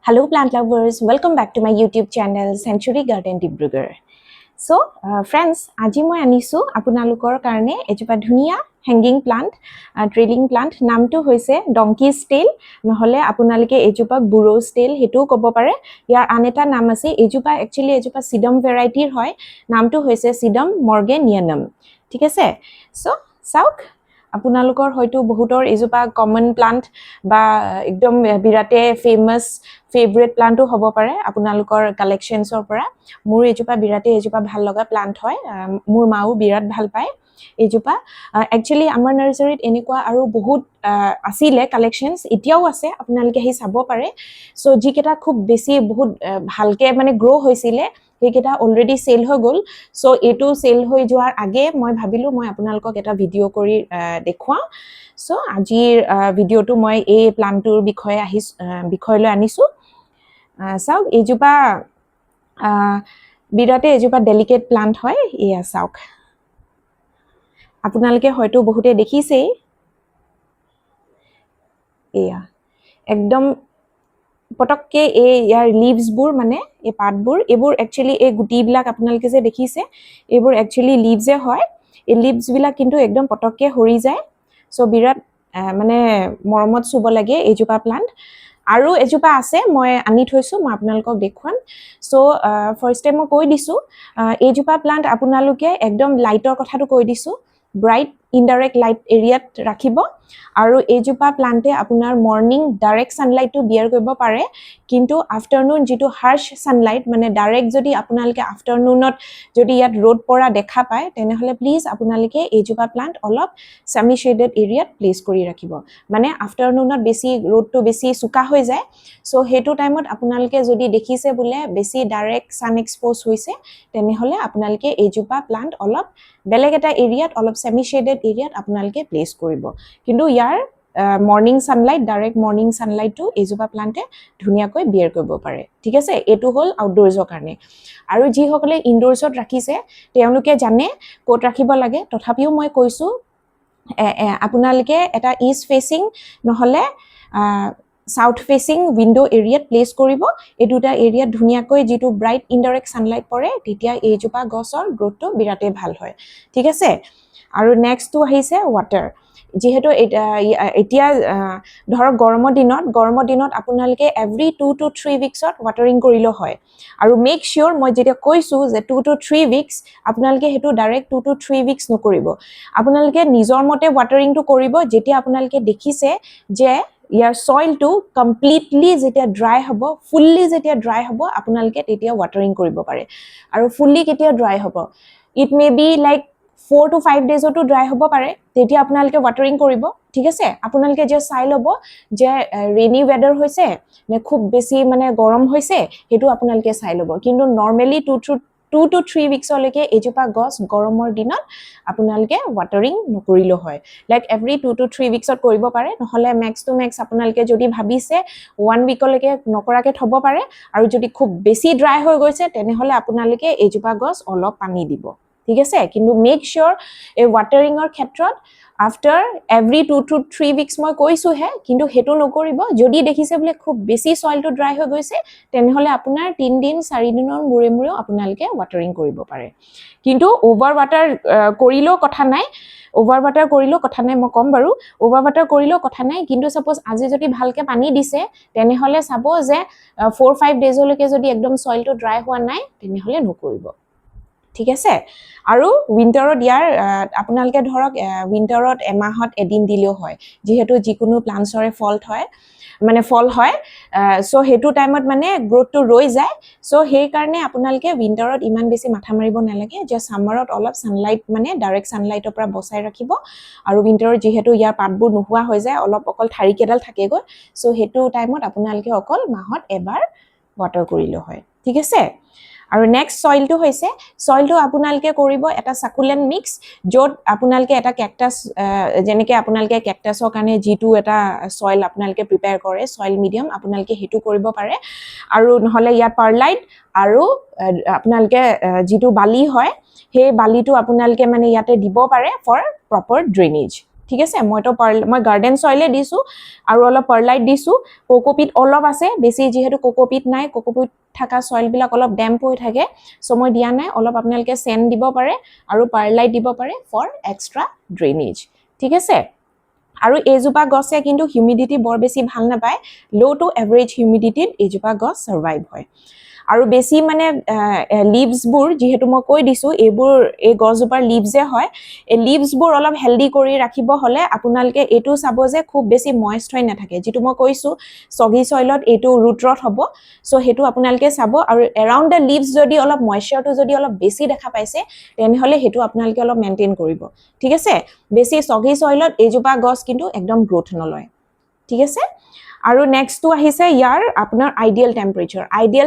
Hello plant lovers, welcome back to my YouTube channel Century Garden Dibrugarh. So friends, আজি মই আনিছো আপোনালোকৰ কাৰণে এজোপা ধুনিয়া hanging plant, trailing plant নামটো হৈছে donkey's tail নহলে আপোনালোকে এজোপা burro's tail হেতু ক'ব পাৰে ইয়াৰ আনেটা নাম আছে এজোপা actually এজোপা sedum variety হয় নামটো হৈছে sedum morganianum ঠিক আছে so চাওক আপোনালোকৰ হয়তো বহুতৰ এজোপা কমন প্লান্ট বা একদম বিৰাতে ফেমাস ফেভাৰিট প্লান্টও হ'ব পাৰে আপোনালোকৰ কালেকশনছৰ পৰা মোৰ এজোপা বিৰাতে এজোপা ভাল লগা প্লান্ট হয় মোৰ মাও বিৰাট ভাল পায় এজোপা একচুয়ালি আমাৰ নাৰ্সাৰীত এনেকুৱা আৰু বহুত আছিলে কালেকশনছ এতিয়াও আছে আপোনালোকে হি চাব পাৰে সো যিকেটা খুব বেছি বহুত ভালকে মানে গ্ৰো হৈছিলে হেকেটা অলৰেডি সেল হৈ গল সো এটো সেল হৈ যোৱাৰ আগে মই ভাবিলো মই আপোনালোকক এটা ভিডিও কৰি দেখুৱা সো আজিৰ ভিডিওটো মই এই প্লান্টৰ বিষয়লৈ আনিছো চাওক এজোপা বিৰাতে এজোপা ডেলিকেট প্লান্ট হয় ইয়া চাওক আপোনালোকে হয়তো বহুতে দেখিছে এয়া একদম পটককে এই ইয়াৰ লিভস বোৰ মানে এই পাতবোৰ এবোৰ একচুয়ালি এই গুটি বিলাক আপোনালোকে যে দেখিছে এবোৰ একচুয়ালি লিভসে হয় এই লিভস বিলাক কিন্তু একদম পটককে হৰি যায় সো বিৰাট মানে মৰমত সুব লাগে এজোপা প্লান্ট আৰু এজোপা আছে মই আনি থৈছো মই আপোনালোকক দেখুৱাম সো ফাৰ্স্ট টাইম মই কৈ দিছো এজোপা প্লান্ট আপোনালোকে একদম লাইটৰ কথাটো কৈ দিছো ব্ৰাইট ইনডাইৰেক্ট লাইট এৰিয়াত ৰাখিব আৰু এজোপা প্লান্টে আপোনাৰ মৰ্নিং ডাইৰেক্ট সানলাইট টু বিয়াৰ কৰিব পাৰে কিন্তু আফটাৰনুন যেটো হাৰ্শ সানলাইট মানে ডাইৰেক্ট যদি আপোনালোকে আফটাৰনুনত যদি ইয়াত ৰ'দ পৰা দেখা পায় তেনেহলে প্লিজ আপোনালোকে এজোপা প্লান্ট অলপ সেমি শেডেড এৰিয়াত প্লেস কৰি ৰাখিব মানে আফটাৰনুনত বেছি ৰ'দটো বেছি সুকা হৈ যায় সো হেতু টাইমত আপোনালোকে যদি দেখিছে বুলে বেছি ডাইৰেক্ট সান এক্সপোজ হৈছে তেনেহলে আপোনালোকে এজোপা প্লান্ট অলপ বেলেগ এটা এৰিয়াত অলপ সেমি শেডেড এৰিয়াত আপোনালোকে প্লেস কৰিব কিন্তু ইয়াৰ morning sunlight direct morning sunlight to এজোপা প্লান্টে ধুনিয়াকৈ বিয়াৰ কৰিব পাৰে ঠিক আছে এটো হল আউটডোৰছৰ কাৰণে আৰু যি সকলে ইনডোৰছত ৰাখিছে তেওঁলোকে জানে কোট ৰাখিব লাগে তথাপিও মই কৈছো আপোনালোকে এটা ইষ্ট ফেসিং নহলে সাউথ ফেসিং উইন্ডো এৰিয়াত প্লেস কৰিব এই দুটা এৰিয়াত ধুনিয়াকৈ যেটো ব্ৰাইট ইনডাইৰেক্ট সানলাইট পৰে তেতিয়া এজোপা গছৰ গ্ৰোথটো বিৰাতে ভাল হয় ঠিক আছে আৰু নেক্সট টু আহিছে ওয়াটাৰ যেহেতু এতিয়া ধৰক গৰমৰ দিনত আপোনালোকে এভৰি 2 to 3 উইকছত ওয়াটাৰিং কৰিলো হয় আৰু মেক শিওৰ মই যেটা কৈছো যে 2 to 3 উইকস আপোনালোকে হেতু ডাইৰেক্ট 2 to 3 উইকস নকৰিব আপোনালোকে নিজৰ মতে ওয়াটাৰিংটো কৰিব যেতিয়া আপোনালোকে দেখিছে যে ইয়াৰ সয়েলটো কমপ্লিটলি যেতিয়া ড্ৰাই হ'ব ফুললি যেতিয়া ড্ৰাই হ'ব আপোনালোকে তেতিয়া ওয়াটাৰিং কৰিব পাৰে আৰু ফুললি কেতিয়া ড্ৰাই হ'ব it may be like 4 to 5 days to dry hobo pare তেতিয়া আপোনালোকে ওয়াটারিং কৰিব ঠিক আছে আপোনালোকে যে চাই লব যে ৰেইনি ওয়েদাৰ হৈছে নে খুব বেছি মানে গৰম হৈছে হেতু আপোনালোকে চাই লব কিন্তু নৰমালি 2 to 3 weeks লৈকে এজোপা গছ গৰমৰ দিনত আপোনালোকে ওয়াটাৰিং নকৰিলো হয় লাইক এভৰি 2 to 3 weeksত কৰিব পাৰে নহলে ম্যাক্স টু ম্যাক্স আপোনালোকে যদি ভাবিছে 1 week লৈকে নকৰাকে থব পাৰে আৰু যদি খুব বেছি ড্ৰাই হৈ গৈছে তেনেহলে আপোনালোকে এজোপা গছ অলপ পানী দিব ঠিক আছে কিন্তু মেক শিওর এই ওয়াটাৰিংৰ ক্ষেত্ৰত আফটাৰ এভৰি 2 to 3 উইকস মই কৈছো হে কিন্তু হেতু নকৰিব যদি দেখিছে বলে খুব বেছি সয়েলটো ড্ৰাই হৈ গৈছে তেনেহলে আপোনাৰ 3 দিন 4 দিনৰ মুৰে আপোনালোকে ওয়াটাৰিং কৰিব পাৰে কিন্তু ওভাৰ ওয়াটাৰ কৰিলো কথা নাই ওভাৰ ওয়াটাৰ কৰিলো কথা নাই মই কম বাৰু ওভাৰ ওয়াটাৰ কৰিলো কথা নাই কিন্তু সাপোজ আজি যদি ভালকে পানী দিছে তেনেহলে চাবো যে 4-5 ডেজ লৈকে যদি একদম সয়েলটো ড্ৰাই হোৱা নাই তেনেহলে নকৰিব ঠিক আছে আৰু উইন্টাৰত ইয়াৰ আপোনালোকে ধৰক উইন্টাৰত এমাহত এদিন দিলেও হয় যেহেতু যিকোনো প্লান্টছৰে ফল হয় সো হেতু টাইমত মানে গ্ৰোথটো ৰৈ যায় সো সেই কাৰণে আপোনালোকে উইন্টাৰত ইমান বেছি মাথা মাৰিব নালাগে যে সামাৰত অলপ সানলাইট মানে ডাইৰেক্ট সানলাইটৰ পৰা বচাই ৰাখিব আৰু উইন্টাৰত যেহেতু ইয়াৰ পাতবোৰ নোহোৱা হৈ যায় অলপ অকল ঠাৰিকেডাল থাকেগৈ সো হেতু টাইমত আপোনালোকে অকল মাহত এবাৰ ওয়াটাৰ কৰিলো হয় ঠিক আছে আৰু নেক্সট সয়েলটো হৈছে সয়েলটো আপোনালোকে কৰিব এটা সাকুলেন্ট মিক্স যত আপোনালোকে এটা ক্যাকটাস যেনেকে আপোনালোকে ক্যাকটাসৰ কাৰণে জিটু এটা সয়েল আপোনালোকে প্ৰিপেয়াৰ কৰে সয়েল মিডিয়াম আপোনালোকে হেতু কৰিব পাৰে আৰু নহলে ইয়াৰ পাৰলাইট আৰু আপোনালোকে জিটু বালি হয় হে বালিটো আপোনালোকে মানে ইয়াতে দিব পাৰে ফৰ প্ৰপাৰ ড্ৰেনেজ ঠিক আছে মই গাৰ্ডেন সয়েলে দিছো আৰু অলপ পাৰ্লাইট দিছো কোকোপিট অলপ আছে বেছি যেহেতু কোকোপিট নাই কোকোপিট থাকা সয়েল বিলাক অলপ ড্যাম্প হৈ থাকে সো মই দিয়া নাই অলপ আপোনালোকে সেন দিব পাৰে আৰু পাৰ্লাইট দিব পাৰে ফৰ এক্সট্ৰা ড্ৰেইনেজ ঠিক আছে আৰু এজোপা গছে কিন্তু হিউমিডিটি বৰ বেছি ভাল নাপায় লো টু এভাৰেজ হিউমিডিটিত এজোপা গছ সাৰ্ভাইভ হয় আৰু বেছি মানে লিভস বোৰ যেহেতু মই কৈ দিছো এইবোৰ এই গছজোপাৰ লিভসে হয় এই লিভস বোৰ অলপ হেলদি কৰি ৰাখিব হলে আপোনালোকে এটো চাব যে খুব বেছি ময়েষ্ট হৈ নাথাকে যেটো মই কৈছো সগি সয়েলত এটো ৰুট ৰট হ'ব সো হেতু আপোনালোকে চাব আৰু এৰাউন্ড দ্য লিভস যদি অলপ ময়েশ্চাৰটো যদি অলপ বেছি দেখা পাইছে তেনে হলে হেতু আপোনালোকে অলপ মেইনটেইন কৰিব ঠিক আছে বেছি সগি সয়েলত এজোপা গছ কিন্তু একদম গ্ৰোথ নলয় ঠিক আছে আৰু নেক্সট টু আহিছে ইয়াৰ আপোনাৰ আইডিয়াল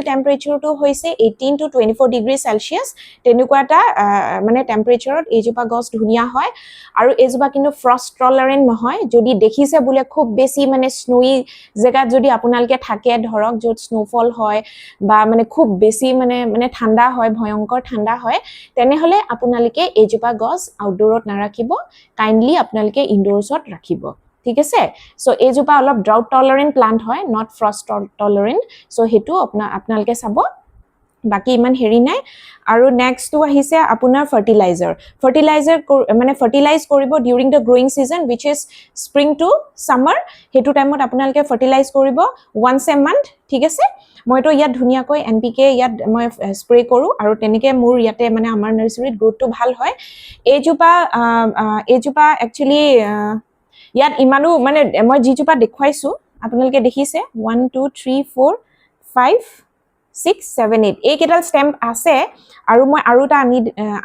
টেম্পাৰেচাৰ টো হৈছে 18 to 24 ডিগ্ৰী সেলসিয়াস তেনেকুৱাটা মানে টেম্পাৰেচাৰত এজোপা গছ ধুনিয়া হয় আৰু এজোপা কিন্তু ফ্ৰষ্ট টলাৰেন্ট নহয় যদি দেখিছে বুলে খুব বেছি মানে স্নোই জেগাত যদি আপোনালকে থাকে ধৰক যত স্নোফল হয় বা মানে খুব বেছি মানে ঠাণ্ডা হয় ভয়ংকৰ ঠাণ্ডা হয় তেনে হলে আপোনালকে এজোপা গছ আউটডোৰত নাৰাখিব কাইন্ডলি আপোনালকে ইনডোৰছত ৰাখিব ঠিক আছে সো এজোপা অলপ ড্ৰাউট টলাৰেন্ট প্লান্ট হয় নট ফ্ৰষ্ট টলাৰেন্ট সো হেতু আপোনালকে চাব বাকি ইমান হেৰি নাই আৰু নেক্সট টু আহিছে আপোনাৰ ফাৰ্টিলাইজাৰ মানে ফাৰ্টিলাইজ কৰিব ডিউৰিং দ্য গ্ৰোইং সিজন which is spring to summer হেতু টাইমত আপোনালকে ফাৰ্টিলাইজ কৰিব once a month ঠিক আছে মইতো ইয়াত ধুনিয়াকৈ NPK ইয়াত মই স্প্ৰে কৰো আৰু তেনেকে মোৰ ইয়াতে মানে আমাৰ নাৰ্সাৰীত গ্ৰোথটো ভাল হয় এজোপা একচুয়ালি ইয়াত ইমানো মানে মই জিজোপা দেখুৱাইছো আপোনালোকে দেখিছে 1 2 3 4 5 6 7 8 এই কেটাল ষ্টেম্প আছে আৰু মই আৰুটা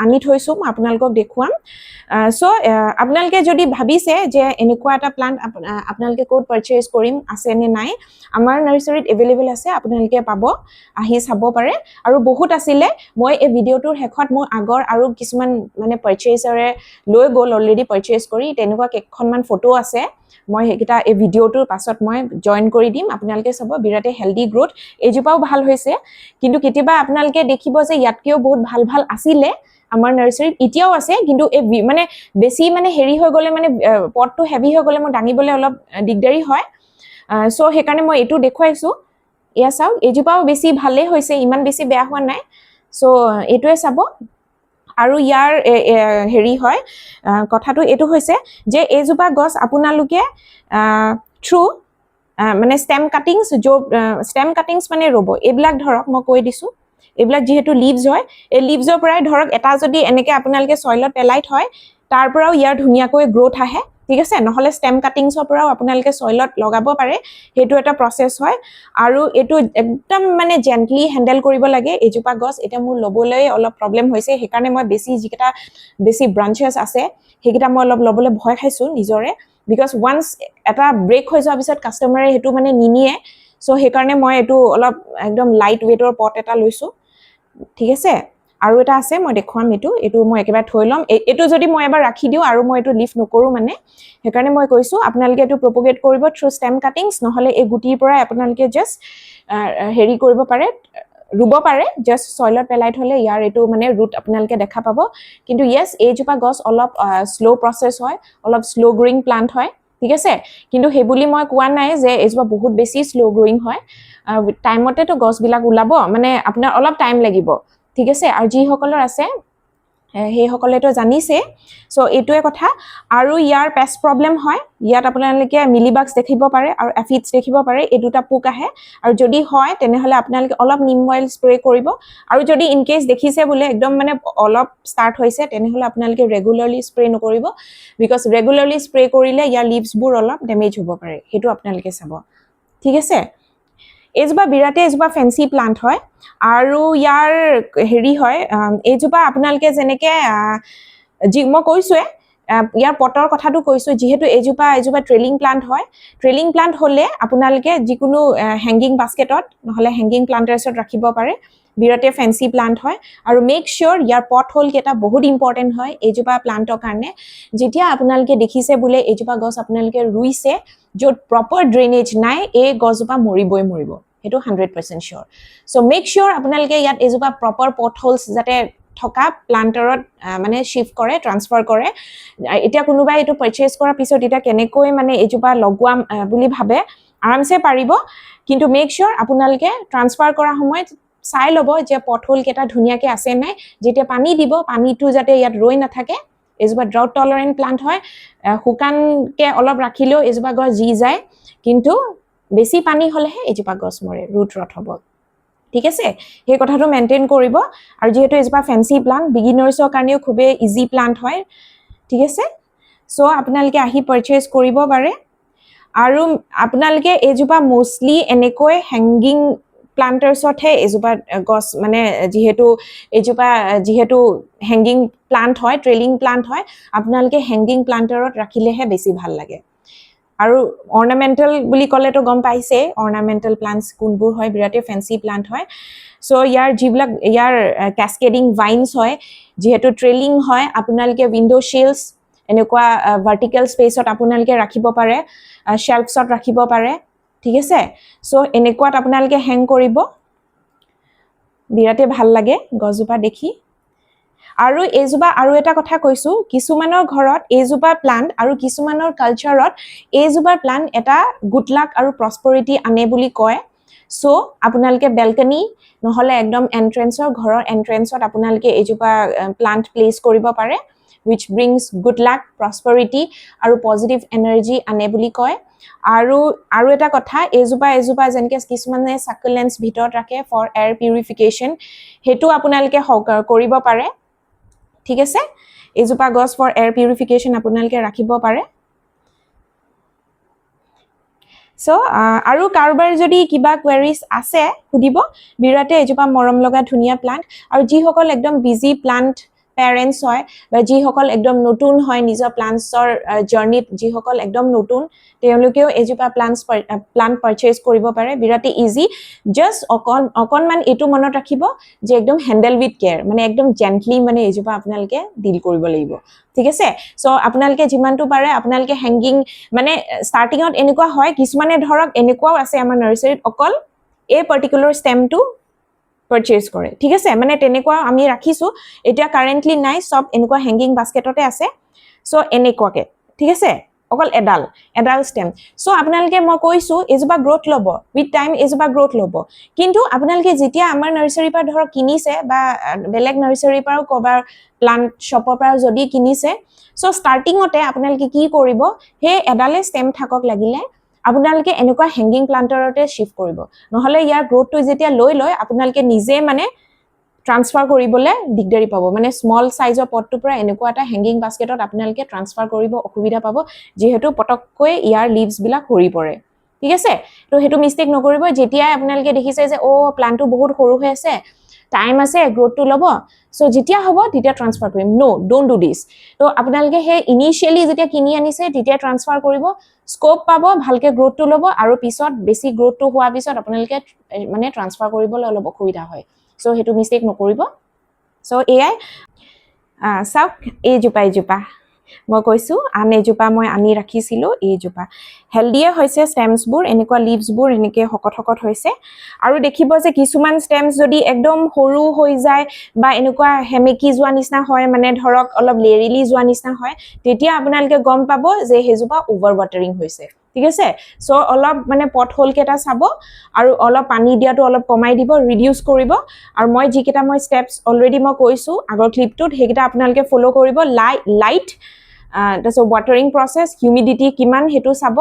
আনি থৈছো মই আপোনালোকক দেখুৱাম সো আপোনালোকে যদি ভাবিছে যে এনেকুৱা এটা প্লান্ট আপোনালোকে কোড পাৰচেজ কৰিম আছে নে নাই আমাৰ নাৰ্সাৰীত এভেইলেবল আছে আপোনালোকে পাব আহি চাব পাৰে আৰু বহুত আছিলে মই এই ভিডিওটোৰ হেখত মোৰ আগৰ আৰু কিছুমান মানে পাৰচেজাৰে লৈ গল অলৰেডি পাৰচেজ কৰি তেনেকুৱা কেখনমান ফটো আছে মই হেকিটা এই ভিডিওটোৰ পাছত মই জয়েন কৰি দিম আপোনালোকে চাব বিৰাতে হেলদি গ্ৰোথ এজোপাও ভাল হৈছে কিন্তু কেতিয়াবা আপোনালোকে দেখিব যে ইয়াতকেও বহুত ভাল ভাল আছিলে আমাৰ নাৰ্সাৰীত এতিয়াও আছে কিন্তু এই মানে বেছি মানে হেৰি হৈ গলে মানে পটটো হেভি হৈ গলে মই দাঙিবলে অলপ দিগদাৰি হয় সো হেকাৰণে মই এটো দেখুৱাইছো ইয়া চাও এজোপাও বেছি ভালে হৈছে ইমান বেছি বেয়া হোৱা নাই সো এটোৱে চাব আৰু ইয়াৰ হেৰি হয় কথাটো এটো হৈছে যে এজোপা গছ আপোনালোকে থ্ৰু মানে স্টেম কাটিংস মানে ৰব এইবিলাক ধৰক মই কৈ দিছো এইবিলাক যেহেতু লিভস হয় এই লিভসৰ পৰাই ধৰক এটা যদি এনেকে আপোনালোকে সয়েলত পেলাই থয় তাৰ পৰাও ইয়াৰ ধুনিয়াকৈ গ্ৰোথ আহে ঠিক আছে নহলে স্টেম কাটিংসৰ পৰাও আপোনালোকে সয়েলত লগাব পাৰে হেতু এটা প্ৰসেস হয় আৰু এটো একদম মানে জেন্টলি হ্যান্ডেল কৰিব লাগে এজোপা গছ এটা মোৰ লবলৈ অলপ প্ৰবলেম হৈছে হেকাৰণে মই বেছি ব্ৰাঞ্চেছ আছে হেকিটা মই অলপ লবলৈ ভয় খাইছো নিজৰে বিকজ ওয়ান্স এটা ব্ৰেক হৈ যোৱাৰ পিছত কাস্টমাৰে হেতু মানে নিনিয়ে সো হেকাৰণে মই এটো অলপ একদম লাইট ওয়েটৰ পট এটা লৈছো ঠিক আছে আৰু এটা আছে মই দেখুৱাম এটো মই একেবাৰে থৈ লম এটো যদি মই এবাৰ ৰাখি দিও আৰু মই এটো লিফট নকৰো মানে হেকাৰণে মই কৈছো আপোনালোকে এটো প্ৰপগেট কৰিব থ্ৰু স্টেম কাটিংস নহলে এই গুটিৰ পৰা আপোনালোকে জাস্ট হেৰি কৰিব পাৰে ৰুব পাৰে জাস্ট সয়েলত পেলাই থলে ইয়াৰ এটো মানে ৰুট আপোনালোকে দেখা পাব কিন্তু ইয়েস এজোপা গছ অলপ স্লো প্ৰসেস হয় অলপ স্লো গ্ৰোইং প্লান্ট হয় ঠিক আছে কিন্তু হেবুলি মই কোৱা নাই যে এজোপা বহুত বেছি স্লো গ্ৰোইং হয় টাইমতে তো গছ বিলাক উলাব মানে আপোনাৰ অলপ টাইম লাগিব ঠিক আছে আৰু যি সকলৰ আছে হে সকলে তো জানিছে সো এটোৱে কথা আৰু ইয়াৰ পেস্ট প্ৰবলেম হয় ইয়াত আপোনালোকে মিলিবাগস দেখিব পাৰে আৰু এফিডস দেখিব পাৰে এই দুটা পোক আহে আৰু যদি হয় তেনে হলে আপোনালোকে অলপ নিম অইল স্প্ৰে কৰিব আৰু যদি ইন কেস দেখিছে বুলে একদম মানে অলপ স্টাৰ্ট হৈছে তেনে হলে আপোনালোকে ৰেগুলাৰলি স্প্ৰে নকৰিব বিকজ ৰেগুলাৰলি স্প্ৰে কৰিলে ইয়াৰ লিভস বোৰ অলপ ড্যামেজ হ'ব পাৰে হেতু আপোনালোকে চাব ঠিক আছে এজোপা বিৰাতে এজোপা ফেন্সি প্লান্ট হয় আৰু ইয়াৰ হেৰি হয় এজোপা আপোনালোকে যেনেকে মই কৈছোৱে ইয়াৰ পটৰ কথাটো কৈছো যেহেতু এজোপা ট্ৰেলিং প্লান্ট হলে আপোনালোকে যিকোনো হ্যাঙ্গিং বাস্কেটত নহলে হ্যাঙ্গিং প্লান্টাৰ্ছত ৰাখিব পাৰে বিৰাতে ফেন্সি প্লান্ট হয় আৰু মেক শিওৰ ইয়াৰ পট হোল কেটা বহুত ইম্পৰ্টেন্ট হয় এজোপা প্লান্টৰ কাৰণে যেতিয়া আপোনালোকে দেখিছে বুলে এজোপা গছ আপোনালোকে ৰুইছে যত প্ৰপাৰ ড্ৰেনেজ নাই এই গছজোপা মৰিব হেতু 100% শিওৰ সো মেক শিওৰ আপোনালোকে ইয়াত এজোপা প্ৰপাৰ পট হোলস যাতে থকা প্লান্টাৰত মানে শিফট কৰে ট্ৰান্সফাৰ কৰে এতিয়া কোনোবাই এটো পাৰচেজ কৰাৰ পিছত এটা কেনেকৈ মানে এজোপা লগোৱাম বুলি ভাবে আৰামছে পাৰিব কিন্তু মেক শিওৰ আপোনালোকে ট্ৰান্সফাৰ কৰা সময়ত চাই লব যে পটহোল কেটা ধুনিয়াকে আছে নাই যেতিয়া পানী দিব পানীটো যাতে ইয়াত ৰৈ নাথাকে এজোপা ড্ৰাউট টলাৰেন্ট প্লান্ট হয় হুকানকে অলপ ৰাখিলেও এজোপা গছ জি যায় কিন্তু বেছি পানী হলেহে এজোপা গছ মৰে ৰুট ৰট হ'ব ঠিক আছে এই কথাটো মেইনটেইন কৰিব আৰু যেহেতু এজোপা ফেন্সি প্লান্ট বিগিনাৰ্ছৰ কাৰণেও খুবে ইজি প্লান্ট হয় ঠিক আছে সো আপোনালোকে আহি পাৰচেজ কৰিব পাৰে আৰু আপোনালোকে এজোপা মোস্টলি এনেকৈ হ্যাঙ্গিং প্লান্টাৰ্ছতহে এজোপা গছ মানে যেহেতু হ্যাঙ্গিং প্লান্ট হয় ট্ৰেলিং প্লান্ট হয় আপোনালোকে হ্যাঙ্গিং প্লান্টাৰত ৰাখিলেহে বেছি ভাল লাগে আৰু অৰ্নামেন্টাল বুলি ক'লেতো গম পাইছে অৰ্নামেন্টাল প্লান্টস কোনবোৰ হয় বিৰাটে ফেন্সি প্লান্ট হয় সো ইয়াৰ কাস্কেডিং ভাইনস হয় যেহেতু ট্ৰেলিং হয় আপোনালোকে উইন্ডো শিল্ডস এনেকুৱা ভাৰ্টিকেল স্পেচত আপোনালোকে ৰাখিব পাৰে শেলফছত ৰাখিব পাৰে ঠিক আছে সো এনেকুৱাত আপোনালোকে হ্যাং কৰিব বিৰাটে ভাল লাগে গছজোপা দেখি আৰু এজোপা আৰু এটা কথা কৈছো কিছুমানৰ ঘৰত এজোপা প্লান্ট আৰু কিছুমানৰ কালচাৰত এজোপা প্লান্ট এটা গুড লাক আৰু প্ৰসপেৰিটি আনে বুলি কয় সো আপোনালোকে বেলকনি নহলে একদম এন্ট্ৰেন্সৰ ঘৰৰ এন্ট্ৰেন্সত আপোনালোকে এজোপা প্লান্ট প্লেস কৰিব পাৰে which brings good luck prosperity আৰু positive energy আনে বুলি কয় আৰু এটা কথা এজোপা যেনকে কিছুমানে সাকুলেন্টস ভিতৰত ৰাখে for air purification হেতু আপোনালোকে কৰিব পাৰে ঠিক আছে এজোপা গছ for air purification আপোনালোকে ৰাখিব পাৰে সো আৰু কাৰবাৰ যদি কিবা কোৱেৰিজ আছে খুদিব বিৰাটে এজোপা মৰম লগা ধুনিয়া প্লান্ট আৰু যি সকল একদম বিজি প্লান্ট পেৰেন্টস হয় বা যি সকল একদম নতুন হয় নিজৰ প্লান্টছৰ জাৰ্নিত যি সকল একদম নতুন তেওঁলোকেও এজোপা প্লান্ট পাৰচেজ কৰিব পাৰে বিৰাটে ইজি জাস্ট অকনমান এটো মনত ৰাখিব যে একদম হ্যান্ডেল উইথ কেয়াৰ মানে একদম জেন্টলি মানে এজোপা আপোনালোকে ডিল কৰিব লাগিব ঠিক আছে সো আপোনালোকে যিমানটো পাৰে আপোনালোকে হ্যাঙ্গিং মানে স্টাৰ্টিংত এনেকুৱা হয় কিছুমানে ধৰক এনেকুৱাও আছে আমাৰ নাৰ্সাৰীত অকল এই পাৰ্টিকুলাৰ ষ্টেমটো পাৰচেজ কৰে ঠিক আছে মানে তেনেকুৱা আমি ৰাখিছো এটা কাৰেন্টলি নাই সব এনেকুৱা হ্যাঙ্গিং বাস্কেটতে আছে সো এনেকুৱাকে ঠিক আছে অকল এডাল ষ্টেম সো আপোনালোকে মই কৈছো এজোপা গ্ৰোথ লব উইথ টাইম এজোপা গ্ৰোথ লব কিন্তু আপোনালোকে যেতিয়া আমাৰ নাৰ্সাৰীৰ পৰা ধৰক কিনিছে বা বেলেগ নাৰ্সাৰীৰ পৰাও কভাৰ প্লান্ট শ্বপৰ পৰা যদি কিনিছে সো স্টাৰ্টিংতে আপোনালোকে কি কৰিব হে এডালে ষ্টেম থাকক লাগিলে আপোনালোকে এনেকুৱা হ্যাঙ্গিং প্লান্টাৰতে শিফট কৰিব নহলে ইয়াৰ গ্ৰোথটো যেতিয়া লৈ আপোনালোকে নিজে মানে ট্ৰান্সফাৰ কৰিবলৈ দিগদাৰি পাব মানে স্মল সাইজৰ পটটো পৰা এনেকুৱা এটা হ্যাঙ্গিং বাস্কেটত আপোনালোকে ট্ৰান্সফাৰ কৰিব অসুবিধা পাব যেহেতু পটককৈ ইয়াৰ লিভস বিলাক হৰি পৰে ঠিক আছে তো হেতু মিস্টেক নকৰিব যেতিয়া আপোনালোকে দেখিছে যে ও প্লান্টটো বহুত সৰু হৈ আছে টাইম আছে গ্ৰোথটো লব সো যেতিয়া হ'ব তেতিয়া ট্ৰান্সফাৰ কৰিম নো ডোন্ট ডু দিস তো আপোনালোকে হে ইনিশিয়ালি যেতিয়া কিনি আনিছে তেতিয়া ট্ৰান্সফাৰ কৰিব স্কোপ পাব ভালকে গ্ৰোথটো লব আৰু পিছত বেছি গ্ৰোথটো হোৱা পিছত আপোনালোকে মানে ট্ৰান্সফাৰ কৰিবলৈ অলপ অসুবিধা হয় সো হেতু মিস্টেক নকৰিব সো এআই সাউক এজোপা মই কৈছো আনেজোপা মই আনি ৰাখিছিলো এজোপা হেলদিয়ে হৈছে ষ্টেমছবোৰ এনেকুৱা লিভছবোৰ এনেকে হকত হৈছে আৰু দেখিব যে কিছুমান ষ্টেমছ যদি একদম সৰু হৈ যায় বা এনেকুৱা হেমেকি যোৱা নিচিনা হয় মানে ধৰক অলপ লেৰিলি যোৱা নিচিনা হয় তেতিয়া আপোনালোকে গম পাব যে হেজোপা ওভাৰ ওয়াটাৰিং হৈছে ঠিক আছে সো অলপ মানে পটহোল কেটা চাব আৰু অলপ পানী দিয়াটো অলপ কমাই দিব ৰিডিউস কৰিব আৰু মই যিকেটা মই স্টেপস অলৰেডি মই কৈছো আগৰ ক্লিপটোত হেকিটা আপোনালোকে ফলো কৰিব light that's a watering process humidity কিমান হেতু চাব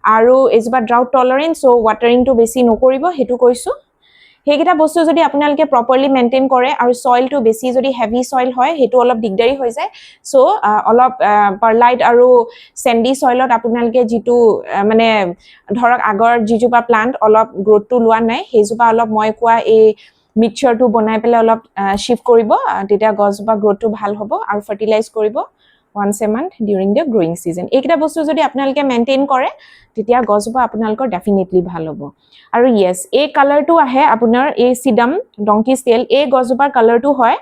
আৰু এজবা drought tolerance so watering to বেছি নকৰিব হেতু কৈছো হেকিটা বস্তু যদি আপোনালোকে প্ৰপাৰলি মেইনটেইন কৰে আৰু সয়েল টু বেছি যদি হেভি সয়েল হয় হেতু অলপ দিগদাৰি হৈ যায় সো অলপ পাৰলাইট আৰু স্যান্ডি সয়েলত আপোনালোকে যেটো মানে ধৰক আগৰ জিজোপা প্লান্ট অলপ গ্ৰোথটো লোৱা নাই হেজোপা অলপ মই কোৱা এই মিক্সচাৰটো বনাই পেলে অলপ শিফট কৰিব তেতিয়া গছজোপা গ্ৰোথটো ভাল হ'ব আৰু ফাৰ্টিলাইজ কৰিব once a month during the growing season ekita bostu jodi apnalke maintain kore titia gosba apnalkor definitely bhal hobo aru yes a color tu ahe apunar a sidam donkey tail a gosbar color tu hoy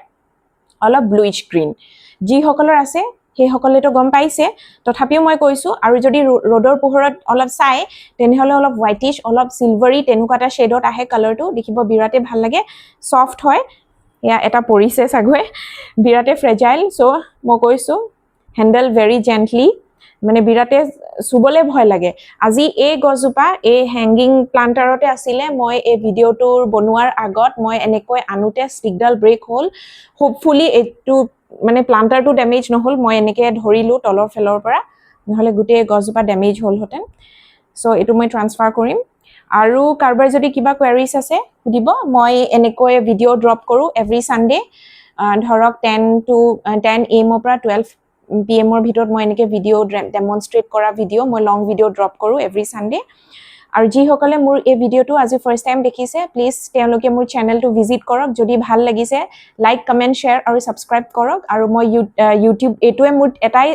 ola bluish green ji hokolor ase he hokole to gom paise tothapiu moi koisu aru jodi rodor pohorot olop sai tenhole olop whitish olop silvery tenuka ta shade ot ahe color tu dekhibo birate bhal lage soft hoy ইয়া এটা পৰিছে চাগৈ বিৰাটে fragile so মই কৈছো handle very gently মানে বিৰাটে সুবলে ভয় লাগে আজি এই গজোপা এই হ্যাঙ্গিং প্লান্টাৰতে আছিলে মই এই ভিডিওটোৰ বনোৱাৰ আগত মই এনেকৈ আনুতে ষ্টিকডাল ব্ৰেক হল হোপফুলি এটো মানে প্লান্টাৰটো ড্যামেজ নহল মই এনেকৈ ধৰিলো তলৰ ফেলৰ পৰা নহলে গুটে গজোপা ড্যামেজ হল হতেন সো এটো মই ট্ৰান্সফাৰ কৰিম আৰু কাৰবাৰ যদি কিবা কোৱেৰিজ আছে সুধিব মই এনেকৈ ভিডিও ড্ৰপ কৰো এভৰি সানডে ধৰক 10 AM পৰা 12 PM ৰ ভিতৰত মই এনেকৈ ভিডিও ডেমনস্ট্ৰেট কৰা ভিডিও মই লং ভিডিও ড্ৰপ কৰো এভৰি সানডে আৰু যি সকলে মোৰ এই ভিডিওটো আজি ফাৰ্স্ট টাইম দেখিছে প্লিজ তেওঁলোকে মোৰ চেনেলটো ভিজিট কৰক যদি ভাল লাগিছে লাইক কমেন্ট শেয়াৰ আৰু সাবস্ক্ৰাইব কৰক আৰু মই ইউটিউব এটোৱে মোৰ এটাই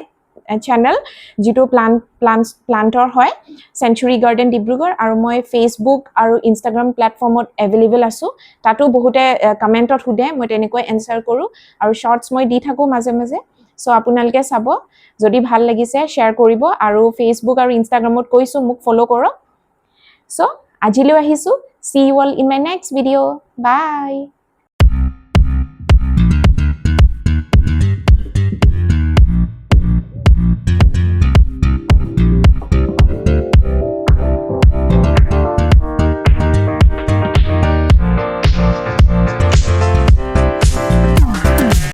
channel যিটো প্লান্টৰ হয় সেঞ্চুৰী গাৰ্ডেন ডিব্ৰুগড় আৰু মই ফেসবুক আৰু ইনষ্টাগ্ৰাম প্ল্যাটফৰ্মত এভেইলেবল আছো তাতো বহুতে কমেন্টত হুদে মই তেনেকৈ এনসাৰ কৰো আৰু শৰ্টস মই দি থাকো মাজে মাজে সো আপোনালোকে চাব যদি ভাল লাগিছে শেয়াৰ কৰিব আৰু ফেসবুক আৰু ইনষ্টাগ্ৰামত কৈছো মোক ফলো কৰক সো আজিলৈ আহিছো see you all in my next video bye